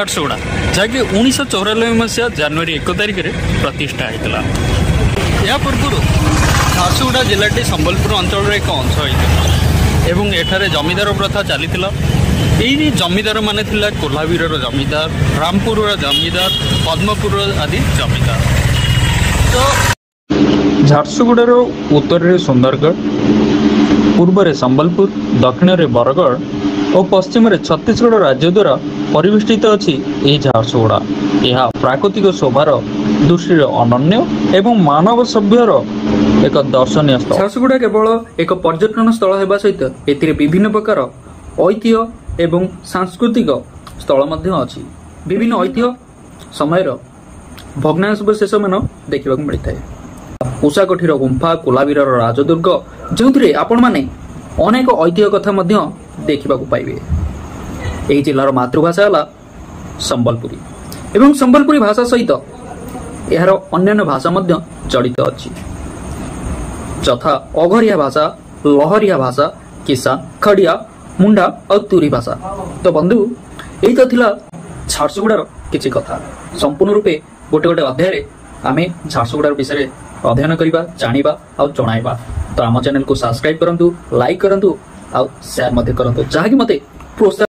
झारसुगुड़ा जहाँकि 1994 मसीहा जनवरी 1 तारिख में प्रतिष्ठा होता। या पूर्व झारसुगुड़ा जिलाटी संबलपुर अंचल एक अंश होता एवं एठारे जमीदार प्रथा चली। यही जमीदार माने थिला कोल्हावीर जमीदार, रामपुर जमीदार, पद्मपुर आदि जमीदार। तो झारसुगुड़ार उत्तर में सुंदरगढ़, पूर्व में संबलपुर, दक्षिण में बरगढ़ और पश्चिम में छत्तीसगढ़ राज्य द्वारा परिवेष्टित अच्छी यह झारसुगुड़ा। यह प्राकृतिक शोभार दृष्टि अनन्य एवं मानव सभ्यर एक दर्शनीय स्थल। झारसुगुड़ा केवल एक पर्यटन स्थल होगा सहित एथिरे विभिन्न प्रकार ऐतिह्य एवं सांस्कृतिक स्थल अच्छी। विभिन्न ऐतिह्य समय भग्नावशेष मान देखा मिलता है। उषाकोठीर गुंफा, कोलावीर राजदुर्ग, जो आपण मैंने अनेक ऐतिह्य कथा देखा पाइबे। यही जिलार मातृभाषा है संबलपुरी एवं संबलपुरी भाषा सहित यार अन्य भाषा जड़ित अच्छी, यथा अघरिया भाषा, लहरिया भाषा, किसान, खड़िया, मुंडा और तुरी भाषा। तो बंधु यही तो थिला झारसुगुड़ार किछि कथा। संपूर्ण रूपे गोटे गोटे अध्याय आमे झारसुगुड़ार विषय अध्ययन करवा, जानिबा और जणाइबा। तो आम चैनल को सब्सक्राइब करंतु, लाइक करंतु और शेयर मते करंतु, जहाँकि मते प्रोत्साहन